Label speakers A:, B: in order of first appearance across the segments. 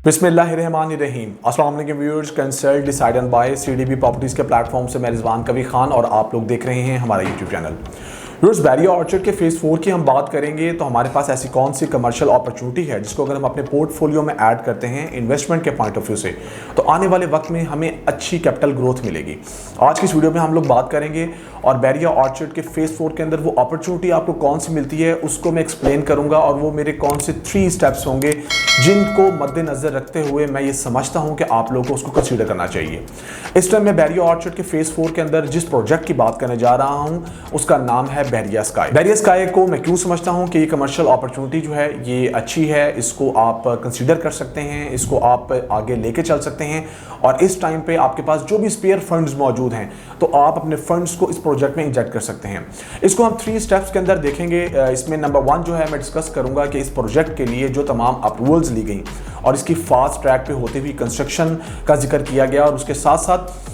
A: बिस्मिल्लाहिर्रहमानिर्रहीम। अस्सलाम वालेकुम viewers, consult decide and buy CDB properties के प्लेटफॉर्म से मैं रिजवान कबीर खान और आप लोग देख रहे हैं हमारा YouTube channel. Viewers, Bairia orchard के फेज़ 4 की हम बात करेंगे तो हमारे पास ऐसी कौन सी कमर्शियल अपॉर्चुनिटी है जिसको अगर हम अपने पोर्टफोलियो में ऐड करते हैं इन्वेस्टमेंट के पॉइंट ऑफ व्यू से तो आने वाले वक्त में हमें अच्छी कैपिटल ग्रोथ मिलेगी। आज की इस वीडियो में हम लोग बात करेंगे और बैरिया ऑर्चर्ड के फेज़ 4 के अंदर वो अपॉर्चुनिटी आपको कौन सी मिलती है उसको मैं एक्सप्लेन करूंगा और वो मेरे कौन से 3 स्टेप्स होंगे जिनको मद्देनजर रखते हुए मैं ये समझता हूं कि आप लोगों को उसको कंसीडर करना चाहिए। इस टाइम मैं बैरिया ऑर्चर्ड के फेज़ 4 के अंदर जिस प्रोजेक्ट की बात करने जा रहा हूं उसका नाम है बैरिया स्काई। बैरिया स्काई को मैं क्यों समझता हूं कि ये कमर्शियल अपॉर्चुनिटी जो है ये अच्छी है, इसको आप कंसीडर कर सकते हैं, इसको आप आगे लेके चल सकते हैं और इस टाइम पे आपके पास जो भी स्पेयर फंड्स मौजूद हैं तो आप अपने फंड्स को इस प्रोजेक्ट में इंजेक्ट कर सकते हैं। इसको हम 3 स्टेप्स के अंदर देखेंगे। इसमें नंबर 1 जो है मैं डिस्कस करूंगा कि इस प्रोजेक्ट के लिए जो तमाम अप्रूवल्स ली गई और इसकी फास्ट ट्रैक पे होते हुए कंस्ट्रक्शन का जिक्र किया गया और उसके साथ साथ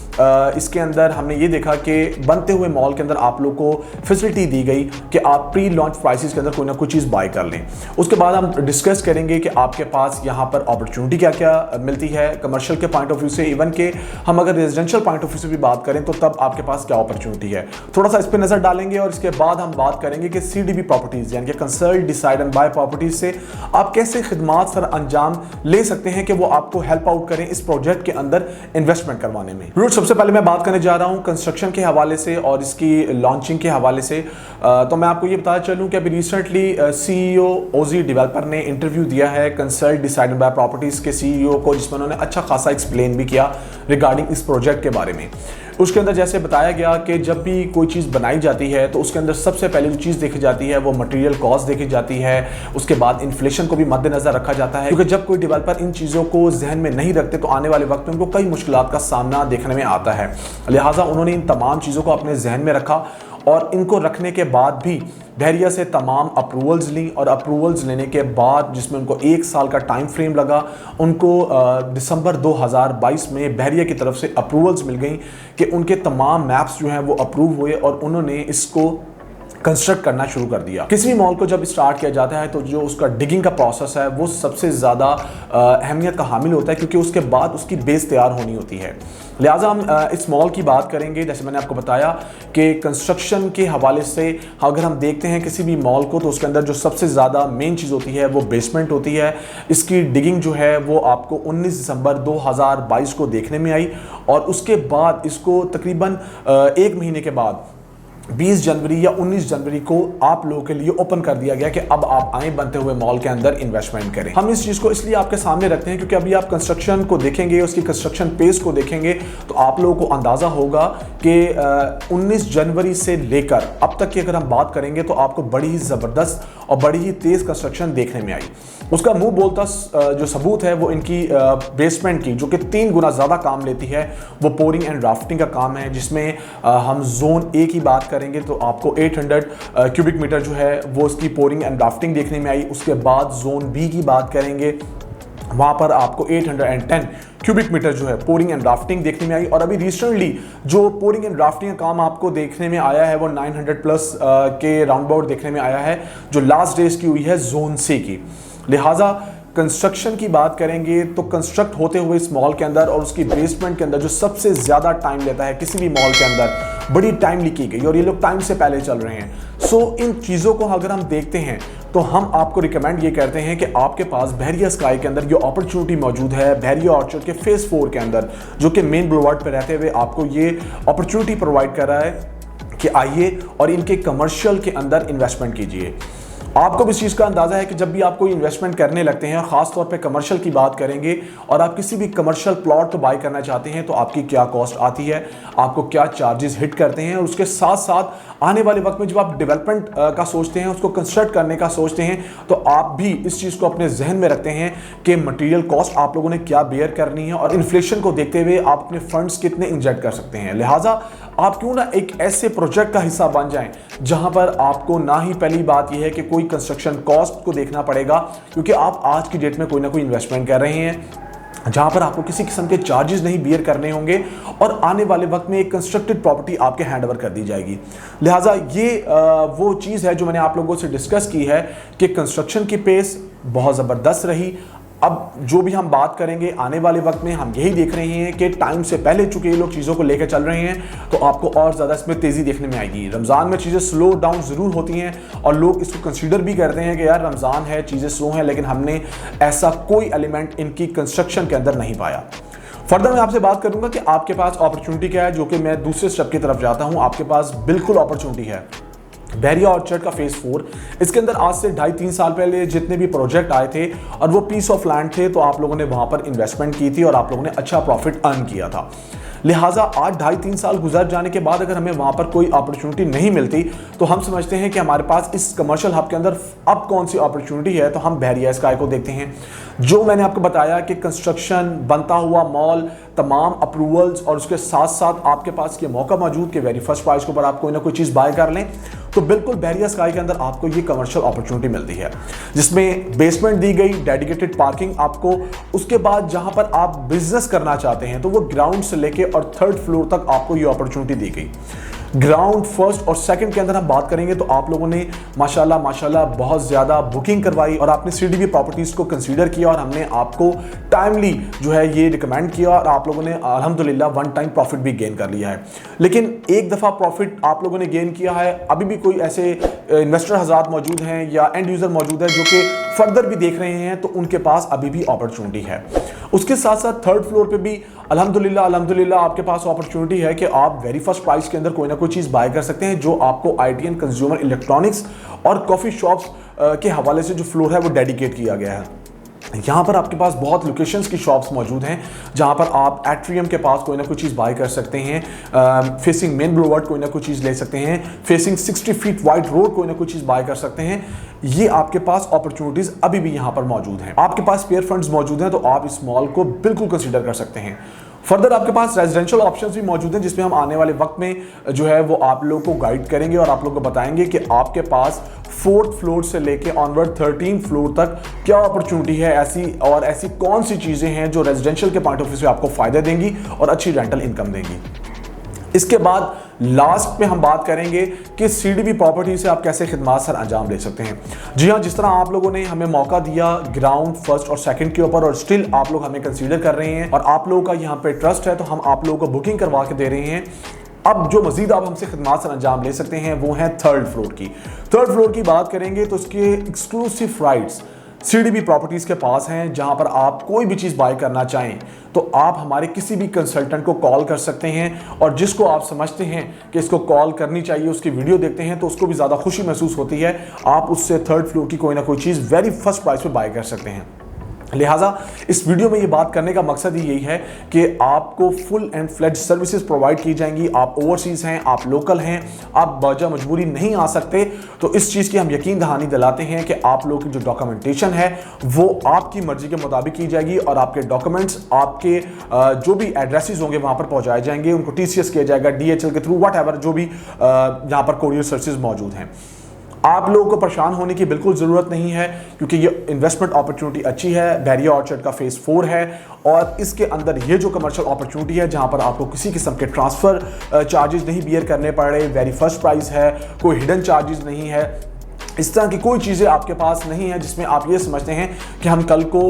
A: इसके अंदर हमने ये देखा कि बनते हुए मॉल के अंदर आप लोग को फैसिलिटी दी गई कि आप प्री लॉन्च प्राइसेस के अंदर कोई ना कोई चीज़ बाय कर लें। उसके बाद हम डिस्कस करेंगे कि आपके पास यहाँ पर अपॉर्चुनिटी क्या क्या मिलती है कमर्शियल के पॉइंट ऑफ व्यू से, इवन के हम अगर रेजिडेंशियल पॉइंट ऑफ व्यू से भी बात करें तो तब आपके पास क्या अपॉर्चुनिटी है, थोड़ा सा इस पर नज़र डालेंगे। और इसके बाद हम बात करेंगे कि सीडीबी प्रॉपर्टीज़ यानी कि consult decide and buy properties से आप कैसे खिदमात सर अंजाम ले सकते हैं कि वो आपको हेल्प आउट करें इस प्रोजेक्ट के अंदर इन्वेस्टमेंट करवाने में। सबसे पहले मैं बात करने जा रहा हूं कंस्ट्रक्शन के हवाले से और इसकी लॉन्चिंग के हवाले से। तो मैं आपको ये बताना चलूं कि अभी रिसेंटली सीईओ ओजी डेवलपर ने इंटरव्यू दिया है कंसल्ट डिसाइड बाय प्रॉपर्टीज़ के सीईओ को, जिसमें उन्होंने अच्छा खासा एक्सप्लेन भी किया रिगार्डिंग इस प्रोजेक्ट के बारे में। उसके अंदर जैसे बताया गया कि जब भी कोई चीज़ बनाई जाती है तो उसके अंदर सबसे पहले जो चीज़ देखी जाती है वो मटेरियल कॉस्ट देखी जाती है, उसके बाद इन्फ्लेशन को भी मद्देनजर रखा जाता है, क्योंकि जब कोई डेवलपर इन चीज़ों को जहन में नहीं रखते तो आने वाले वक्त में उनको कई मुश्किलात का सामना देखने में आता है। लिहाजा उन्होंने इन तमाम चीज़ों को अपने जहन में रखा और इनको रखने के बाद भी बैरिया से तमाम अप्रूवल्स ली और अप्रूवल्स लेने के बाद जिसमें उनको 1 साल का टाइम फ्रेम लगा, उनको दिसंबर 2022 में बैरिया की तरफ से अप्रूवल्स मिल गई कि उनके तमाम मैप्स जो हैं वो अप्रूव हुए और उन्होंने इसको कंस्ट्रक्ट करना शुरू कर दिया। किसी भी मॉल को जब स्टार्ट किया जाता है तो जो उसका डिगिंग का प्रोसेस है वो सबसे ज़्यादा अहमियत का हामिल होता है, क्योंकि उसके बाद उसकी बेस तैयार होनी होती है। लिहाजा हम इस मॉल की बात करेंगे। जैसे मैंने आपको बताया कि कंस्ट्रक्शन के हवाले से अगर हम देखते हैं किसी भी मॉल को तो उसके अंदर जो सबसे ज़्यादा मेन चीज़ होती है वो बेसमेंट होती है। इसकी डिगिंग जो है वो आपको 19 दिसंबर 2022 को देखने में आई और उसके बाद इसको तकरीबन 1 महीने के बाद 20 जनवरी या 19 जनवरी को आप लोगों के लिए ओपन कर दिया गया कि अब आप आए बनते हुए मॉल के अंदर इन्वेस्टमेंट करें। हम इस चीज़ को इसलिए आपके सामने रखते हैं क्योंकि अभी आप कंस्ट्रक्शन को देखेंगे, उसकी कंस्ट्रक्शन पेस को देखेंगे तो आप लोगों को अंदाज़ा होगा कि 19 जनवरी से लेकर अब तक की अगर हम बात करेंगे तो आपको बड़ी ही ज़बरदस्त और बड़ी ही तेज़ कंस्ट्रक्शन देखने में आई। उसका मुंह बोलता जो सबूत है वो इनकी बेसमेंट की, जो कि 3 गुना ज़्यादा काम लेती है, वो पोरिंग एंड ड्राफ्टिंग का काम है, जिसमें हम जोन ए की बात करेंगे तो आपको 800 क्यूबिक मीटर जो है वो उसकी पोरिंग एंड ड्राफ्टिंग देखने में आई। उसके बाद जोन बी की बात करेंगे, वहाँ पर आपको 810 क्यूबिक मीटर जो है पोरिंग एंड ड्राफ्टिंग देखने में आई। और अभी रिसेंटली जो पोरिंग एंड ड्राफ्टिंग का काम आपको देखने में आया है वो 900 प्लस के राउंड अबाउट देखने में आया है, जो लास्ट डेज की हुई है जोन सी की। लिहाजा कंस्ट्रक्शन की बात करेंगे तो कंस्ट्रक्ट होते हुए इस मॉल के अंदर और उसकी बेसमेंट के अंदर जो सबसे ज़्यादा टाइम लेता है किसी भी मॉल के अंदर, बड़ी टाइमली की गई और ये लोग टाइम से पहले चल रहे हैं। सो इन चीज़ों को अगर हम देखते हैं तो हम आपको रिकमेंड ये करते हैं कि आपके पास बैरिया स्काई के अंदर ये अपॉर्चुनिटी मौजूद है बैरिया ऑर्चर्ड के फेज़ 4 के अंदर, जो कि मेन बुलवार्ड पर रहते हुए आपको ये अपॉर्चुनिटी प्रोवाइड कर रहा है कि आइए और इनके कमर्शियल के अंदर इन्वेस्टमेंट कीजिए। आपको भी इस चीज़ का अंदाज़ा है कि जब भी आप कोई इन्वेस्टमेंट करने लगते हैं और ख़ास तौर पे कमर्शियल की बात करेंगे और आप किसी भी कमर्शियल प्लॉट तो बाय करना चाहते हैं तो आपकी क्या कॉस्ट आती है, आपको क्या चार्जेस हिट करते हैं और उसके साथ साथ आने वाले वक्त में जब आप डेवलपमेंट का सोचते हैं, उसको कंस्ट्रक्ट करने का सोचते हैं तो आप भी इस चीज़ को अपने जहन में रखते हैं कि मटेरियल कॉस्ट आप लोगों ने क्या बेयर करनी है और इन्फ्लेशन को देखते हुए आप अपने फंड्स कितने इंजेक्ट कर सकते हैं। लिहाजा आप क्यों ना एक ऐसे प्रोजेक्ट का हिस्सा बन जाएं जहां पर आपको ना ही पहली बात यह है कि कोई कंस्ट्रक्शन कॉस्ट को देखना पड़ेगा, क्योंकि आप आज की डेट में कोई ना कोई इन्वेस्टमेंट कर रहे हैं जहां पर आपको किसी किस्म के चार्जेस नहीं बियर करने होंगे और आने वाले वक्त में एक कंस्ट्रक्टेड प्रॉपर्टी आपके हैंडओवर कर दी जाएगी। लिहाजा ये वो चीज़ है जो मैंने आप लोगों से डिस्कस की है कि कंस्ट्रक्शन की पेस बहुत ज़बरदस्त रही। अब जो भी हम बात करेंगे आने वाले वक्त में, हम यही देख रहे हैं कि टाइम से पहले चूंकि ये लोग चीज़ों को लेकर चल रहे हैं, तो आपको और ज़्यादा इसमें तेज़ी देखने में आएगी। रमज़ान में चीज़ें स्लो डाउन ज़रूर होती हैं और लोग इसको कंसीडर भी करते हैं कि यार रमज़ान है, चीज़ें स्लो हैं, लेकिन हमने ऐसा कोई एलिमेंट इनकी कंस्ट्रक्शन के अंदर नहीं पाया। फर्दर मैं आपसे बात करूंगा कि आपके पास अपॉर्चुनिटी क्या है, जो कि मैं दूसरे स्टेप की तरफ जाता हूं। आपके पास बिल्कुल अपॉर्चुनिटी है। बहरिया ऑर्चर्ड का फेज 4, इसके अंदर आज से 2.5-3 साल पहले जितने भी प्रोजेक्ट आए थे और वो पीस ऑफ लैंड थे, तो आप लोगों ने वहां पर इन्वेस्टमेंट की थी और आप लोगों ने अच्छा प्रॉफिट अर्न किया था। लिहाजा आज 2.5-3 साल गुजर जाने के बाद अगर हमें वहां पर कोई अपॉर्चुनिटी नहीं मिलती, तो हम समझते हैं कि हमारे पास इस कमर्शियल हब के अंदर अब कौन सी अपॉर्चुनिटी है। तो हम बहरिया स्काई को देखते हैं। जो मैंने आपको बताया कि कंस्ट्रक्शन, बनता हुआ मॉल, तमाम अप्रूवल्स और उसके साथ साथ आपके पास ये मौका मौजूद कि वेरी फर्स्ट प्राइस के ऊपर आप कोई ना कोई चीज़ बाय कर लें, तो बिल्कुल बहरिया स्काई के अंदर आपको ये कमर्शियल अपॉर्चुनिटी मिलती है, जिसमें बेसमेंट दी गई, डेडिकेटेड पार्किंग आपको, उसके बाद जहां पर आप बिजनेस करना चाहते हैं तो वो ग्राउंड से लेके और 3rd फ्लोर तक आपको ये अपॉर्चुनिटी दी गई। ग्राउंड, फर्स्ट और सेकंड के अंदर हम बात करेंगे तो आप लोगों ने माशाल्लाह बहुत ज़्यादा बुकिंग करवाई और आपने सीडीबी प्रॉपर्टीज़ को कंसीडर किया और हमने आपको टाइमली जो है ये रिकमेंड किया और आप लोगों ने अल्हम्दुलिल्लाह 1 टाइम प्रॉफिट भी गेन कर लिया है। लेकिन एक दफ़ा प्रॉफिट आप लोगों ने गेन किया है, अभी भी कोई ऐसे इन्वेस्टर हज़रात मौजूद हैं या एंड यूज़र मौजूद है जो कि फर्दर भी देख रहे हैं, तो उनके पास अभी भी अपॉर्चुनिटी है। उसके साथ साथ 3rd फ्लोर पे भी अल्हम्दुलिल्लाह आपके पास अपॉर्चुनिटी है कि आप वेरी फर्स्ट प्राइस के अंदर कोई ना कोई चीज़ बाय कर सकते हैं, जो आपको आईटी एंड कंज्यूमर इलेक्ट्रॉनिक्स और कॉफ़ी शॉप्स के हवाले से जो फ्लोर है वो डेडिकेट किया गया है। यहाँ पर आपके पास बहुत लोकेशंस की शॉप्स मौजूद हैं, जहाँ पर आप एट्रियम के पास कोई ना कोई चीज़ बाय कर सकते हैं, फेसिंग मेन ब्लूवर्ड कोई ना कोई चीज़ ले सकते हैं, फेसिंग 60 फीट वाइड रोड कोई ना कोई चीज़ बाय कर सकते हैं। ये आपके पास अपॉर्चुनिटीज़ अभी भी यहाँ पर मौजूद हैं। आपके पास स्पेयर फंड्स मौजूद हैं, तो आप इस मॉल को बिल्कुल कंसिडर कर सकते हैं। फर्दर आपके पास रेजिडेंशियल ऑप्शंस भी मौजूद हैं, जिसमें हम आने वाले वक्त में जो है वो आप लोगों को गाइड करेंगे और आप लोगों को बताएंगे कि आपके पास 4th फ्लोर से लेके ऑनवर्ड 13th फ्लोर तक क्या अपॉर्चुनिटी है ऐसी, और ऐसी कौन सी चीज़ें हैं जो रेजिडेंशियल के पॉइंट ऑफ व्यू से आपको फ़ायदा देंगी और अच्छी रेंटल इनकम देंगी। इसके बाद लास्ट में हम बात करेंगे कि सीडीबी प्रॉपर्टी से आप कैसे खिदमात सर अंजाम दे सकते हैं। जी हाँ, जिस तरह आप लोगों ने हमें मौका दिया ग्राउंड, फर्स्ट और सेकंड के ऊपर, और स्टिल आप लोग हमें कंसीडर कर रहे हैं और आप लोगों का यहाँ पे ट्रस्ट है, तो हम आप लोगों को बुकिंग करवा के दे रहे हैं। अब जो मजीद आप हमसे खिदमात सर अंजाम ले सकते हैं वो है 3rd फ्लोर की। 3rd फ्लोर की बात करेंगे तो उसके एक्सक्लूसिव राइट्स सीडीबी प्रॉपर्टीज़ के पास हैं, जहां पर आप कोई भी चीज़ बाय करना चाहें तो आप हमारे किसी भी कंसल्टेंट को कॉल कर सकते हैं, और जिसको आप समझते हैं कि इसको कॉल करनी चाहिए, उसकी वीडियो देखते हैं तो उसको भी ज़्यादा खुशी महसूस होती है। आप उससे 3rd फ्लोर की कोई ना कोई चीज़ वेरी फर्स्ट प्राइस पे बाय कर सकते हैं। लिहाजा इस वीडियो में ये बात करने का मकसद ही यही है कि आपको full and fledge services provide की जाएंगी। आप ओवरसीज़ हैं, आप लोकल हैं, आप बजा मजबूरी नहीं आ सकते, तो इस चीज़ की हम यकीन दहानी दिलाते हैं कि आप लोगों की जो डॉक्यूमेंटेशन है वो आपकी मर्जी के मुताबिक की जाएगी और आपके डॉक्यूमेंट्स आपके जो भी एड्रेसेस होंगे वहाँ पर पहुँचाए जाएंगे, उनको TCS किया जाएगा, DHL के थ्रू, वट एवर जो भी यहाँ पर कोरियर सर्विसेज मौजूद हैं। आप लोगों को परेशान होने की बिल्कुल ज़रूरत नहीं है, क्योंकि ये इन्वेस्टमेंट अपॉर्चुनिटी अच्छी है। बहरिया ऑर्चर्ड का फेज़ 4 है और इसके अंदर ये जो कमर्शियल अपॉर्चुनिटी है, जहां पर आपको किसी किस्म के ट्रांसफ़र चार्जेस नहीं बियर करने पड़ रहे, वेरी फर्स्ट प्राइस है, कोई हिडन चार्जेस नहीं है, इस तरह की कोई चीज़ें आपके पास नहीं है जिसमें आप ये समझते हैं कि हम कल को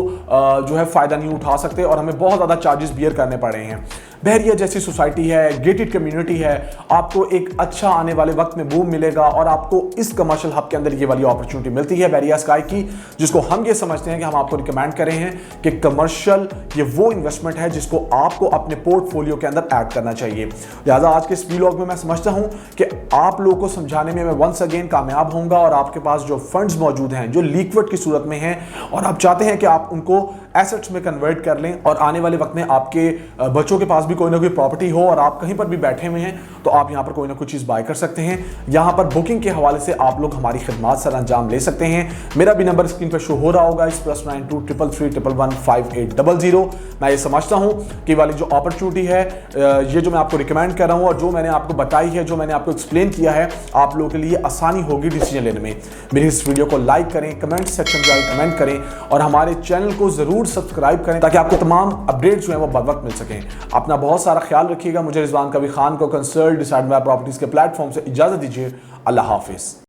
A: जो है फ़ायदा नहीं उठा सकते और हमें बहुत ज़्यादा चार्जेस बियर करने पड़ रहे हैं। बहरिया जैसी सोसाइटी है, गेटेड कम्युनिटी है, आपको एक अच्छा आने वाले वक्त में बूम मिलेगा और आपको इस कमर्शियल हब के अंदर ये वाली अपॉर्चुनिटी मिलती है बहरिया स्काई की, जिसको हम ये समझते हैं कि हम आपको रिकमेंड कर रहे हैं कि कमर्शियल ये वो इन्वेस्टमेंट है जिसको आपको अपने पोर्टफोलियो के अंदर ऐड करना चाहिए। लिहाजा आज के इस व्लॉग में मैं समझता हूँ कि आप लोगों को समझाने में मैं वंस अगेन कामयाब होऊंगा और आपके पास जो फंड्स मौजूद हैं जो लिक्विड की सूरत में हैं और आप चाहते हैं कि आप उनको एसेट्स में कन्वर्ट कर लें और आने वाले वक्त में आपके बच्चों के पास भी कोई ना कोई प्रॉपर्टी हो और आप कहीं पर भी बैठे हुए हैं तो आप यहाँ पर कोई ना कोई चीज़ बाय कर सकते हैं। यहाँ पर बुकिंग के हवाले से आप लोग हमारी खिदमात सर अंजाम ले सकते हैं। मेरा भी नंबर स्क्रीन पर शो हो रहा होगा, इस +92 333 111 5800। मैं ये समझता हूँ कि वाली जो अपॉर्चुनिटी है, ये जो मैं आपको रिकमेंड कर रहा हूँ और जो मैंने आपको बताई है, जो मैंने आपको एक्सप्लेन किया है, आप लोगों के लिए आसानी होगी डिसीजन लेने में। मेरी इस वीडियो को लाइक करें, कमेंट सेक्शन में जाकर कमेंट करें और हमारे चैनल को ज़रूर सब्सक्राइब करें ताकि आपको तमाम अपडेट्स जो हैं वो बर वक्त मिल सकें। अपना बहुत सारा ख्याल रखिएगा। मुझे रिजवान कवी खान को कंसल्ट डिसाइड बाय प्रॉपर्टीज़ के प्लेटफॉर्म से इजाज़त दीजिए। अल्लाह हाफिज़।